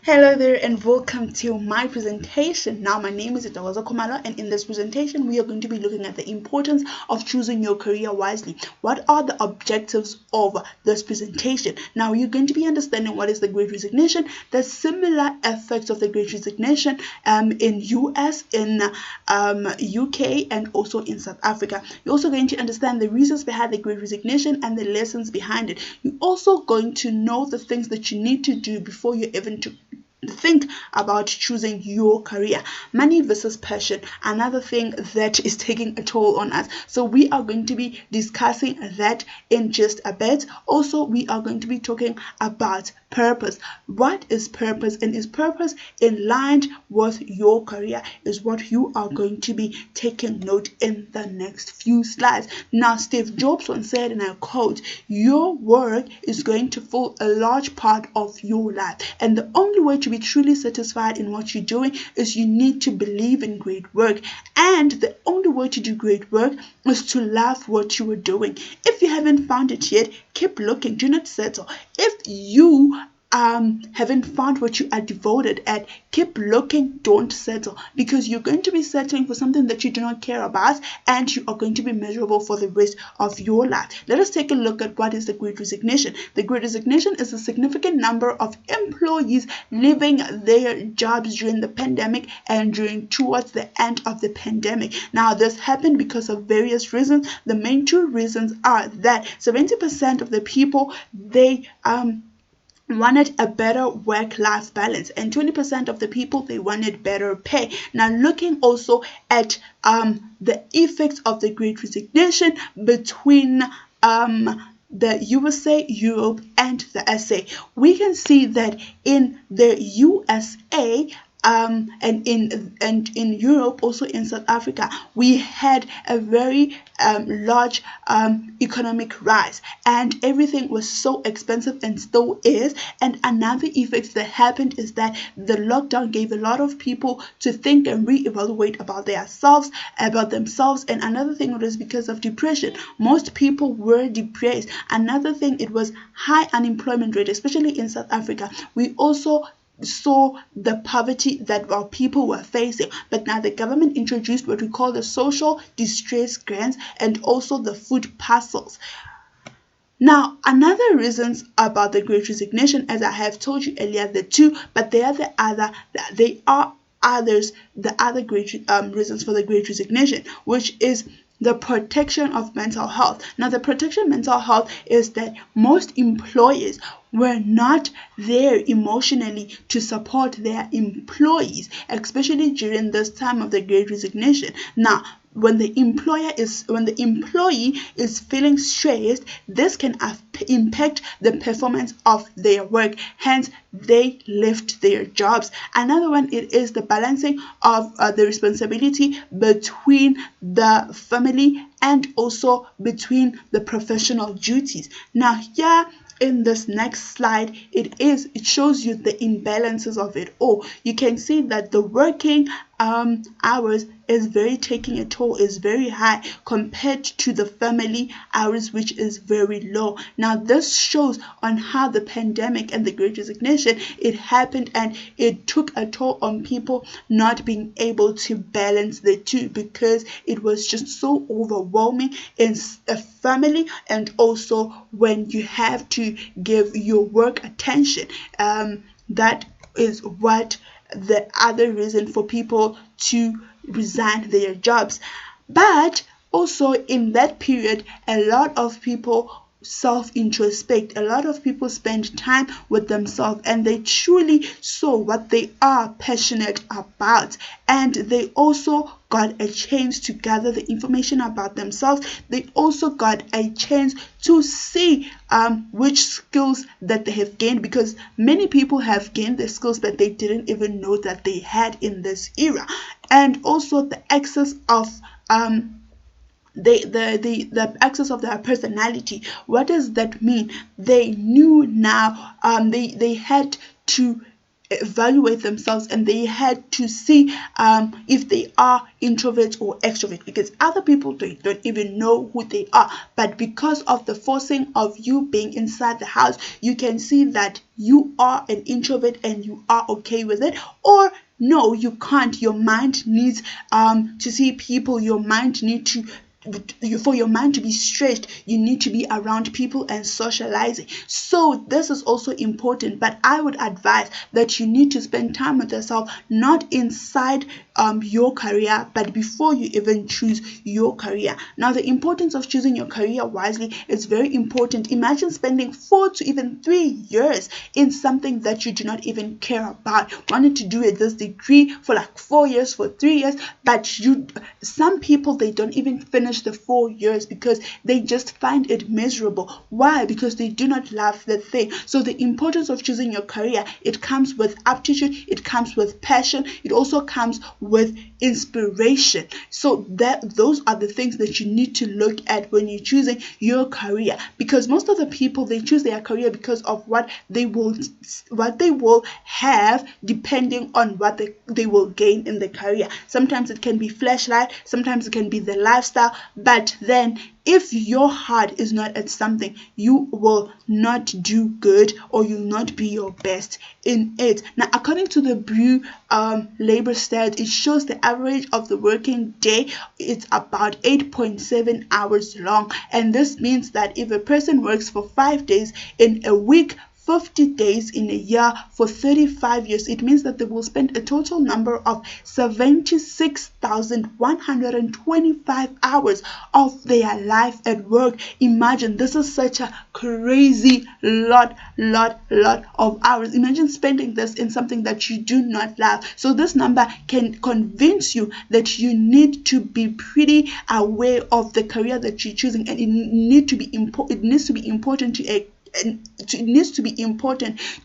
Hello there and welcome to my presentation. Now my name is Itawaza Komala, and in this presentation we are going to be looking at the importance of choosing your career wisely. What are the objectives of this presentation? Now you're going to be understanding what is the Great Resignation, the similar effects of the Great Resignation in US, in UK, and also in South Africa. You're also going to understand the reasons behind the Great Resignation and the lessons behind it. You're also going to know the things that you need to do before you even think about choosing your career. Money versus passion, another thing that is taking a toll on us. So we are going to be discussing that in just a bit. Also, we are going to be talking about purpose. What is purpose, and is purpose in line with your career, is what you are going to be taking note in the next few slides. Now, Steve Jobs once said, and I quote, "Your work is going to fill a large part of your life, and the only way to be truly satisfied in what you're doing is you need to believe in great work, and the only way to do great work is to love what you are doing. If you haven't found it yet, keep looking, do not settle. If you haven't found what you are devoted at, keep looking, don't settle, because you're going to be settling for something that you do not care about, and you are going to be miserable for the rest of your life." Let us take a look at what is the Great Resignation. The Great Resignation is a significant number of employees leaving their jobs during the pandemic and towards the end of the pandemic. Now, this happened because of various reasons. The main two reasons are that 70% of the people, they wanted a better work-life balance, and 20% of the people, they wanted better pay. Now, looking also at the effects of the Great Resignation between the USA, Europe, and the SA, we can see that in the USA, and in Europe, also in South Africa, we had a very large economic rise, and everything was so expensive, and still is. And another effect that happened is that the lockdown gave a lot of people to think and reevaluate about themselves. And another thing was because of depression. Most people were depressed. Another thing, it was high unemployment rate, especially in South Africa. We also saw the poverty that our people were facing, but now the government introduced what we call the social distress grants and also the food parcels. Now, another reasons about the Great Resignation, as I have told you earlier, the two, but they are the other great reasons for the Great Resignation, which is the protection of mental health. Now, the protection of mental health is that most employers were not there emotionally to support their employees, especially during this time of the Great Resignation. Now, when the employee is feeling stressed, this can impact the performance of their work. Hence, they left their jobs. Another one, it is the balancing of the responsibility between the family and also between the professional duties. Now, here in this next slide, it shows you the imbalances of it all. You can see that the working hours is taking a toll, is very high compared to the family hours, which is very low. Now, this shows on how the pandemic and the Great Resignation, it happened, and it took a toll on people not being able to balance the two, because it was just so overwhelming in a family, and also when you have to give your work attention. That is what the other reason for people to resign their jobs. But also in that period, a lot of people self-introspect. A lot of people spend time with themselves, and they truly saw what they are passionate about, and they also got a chance to gather the information about themselves. They also got a chance to see which skills that they have gained, because many people have gained the skills that they didn't even know that they had in this era. And also the access of the access of their personality. What does that mean? They knew now, they had to evaluate themselves, and they had to see if they are introvert or extrovert, because other people don't even know who they are. But because of the forcing of you being inside the house, you can see that you are an introvert and you are okay with it, or no, you can't. Your mind needs to see people. Your mind needs to, for your mind to be stretched, you need to be around people and socializing. So this is also important, but I would advise that you need to spend time with yourself, not inside your career, but before you even choose your career. Now, the importance of choosing your career wisely is very important. Imagine spending 4 to even 3 years in something that you do not even care about, wanting to do this degree for like 4 years, for 3 years, but some people, they don't even finish the 4 years because they just find it miserable. Why? Because they do not love the thing. So the importance of choosing your career, it comes with aptitude, it comes with passion, it also comes with inspiration. So those are the things that you need to look at when you're choosing your career, because most of the people, they choose their career because of what they will have, depending on what they will gain in the career. Sometimes it can be flashlight, sometimes it can be the lifestyle, but then if your heart is not at something, you will not do good, or you'll not be your best in it. Now, according to the Brew labor stats, it shows the average of the working day, it's about 8.7 hours long. And this means that if a person works for 5 days in a week, 50 days in a year, for 35 years, it means that they will spend a total number of 76,125 hours of their life at work. Imagine, this is such a crazy lot of hours. Imagine spending this in something that you do not love. So this number can convince you that you need to be pretty aware of the career that you're choosing, and it needs to be important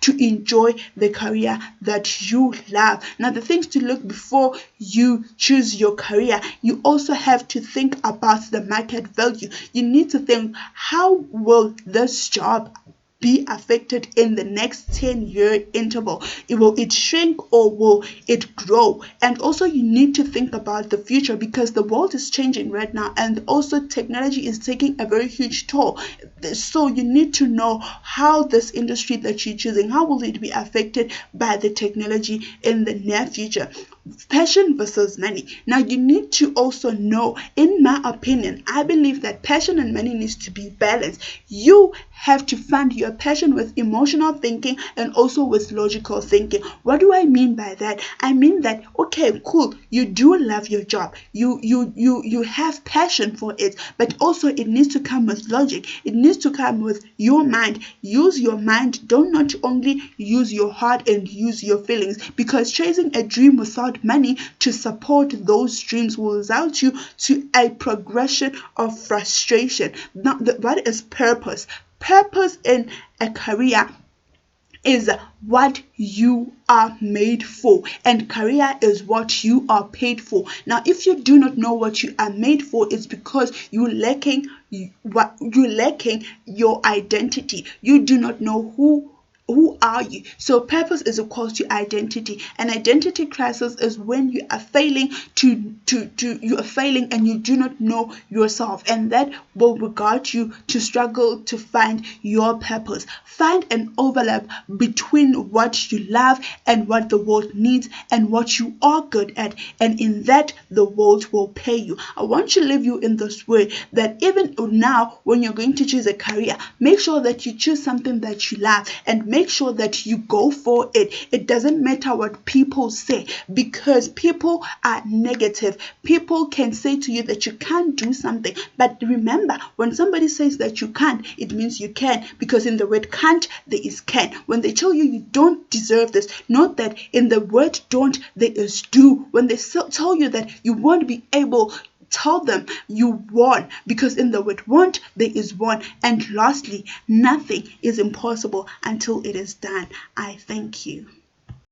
to enjoy the career that you love. Now, the things to look before you choose your career, you also have to think about the market value. You need to think, how will this job be affected in the next 10-year interval? Will it shrink or will it grow? And also, you need to think about the future, because the world is changing right now, and also technology is taking a very huge toll. So you need to know how this industry that you're choosing, how will it be affected by the technology in the near future. Passion versus money. Now, you need to also know, in my opinion, I believe that passion and money needs to be balanced. You have to fund your passion with emotional thinking and also with logical thinking. What do I mean by that? I mean that, okay, cool, you do love your job, you have passion for it, but also it needs to come with logic. It needs to come with your mind. Use your mind. Don't not only use your heart and use your feelings, because chasing a dream without money to support those dreams will result you to a progression of frustration. Now, what is purpose? Purpose in a career is what you are made for, and career is what you are paid for. Now, if you do not know what you are made for, it's because you're lacking your identity. You do not know who are you. So purpose is equal to identity. An identity crisis is when you are failing and you do not know yourself, and that will regard you to struggle to find your purpose. Find an overlap between what you love and what the world needs and what you are good at, and in that the world will pay you. I want to leave you in this way, that even now, when you're going to choose a career, make sure that you choose something that you love, and make sure that you go for it. It doesn't matter what people say, because people are negative. People can say to you that you can't do something, but remember, when somebody says that you can't, it means you can, because in the word can't there is can. When they tell you you don't deserve this, note that in the word don't there is do. When they tell you that you won't be able, tell them you won, because in the word want there is one. And lastly, nothing is impossible until it is done. I thank you.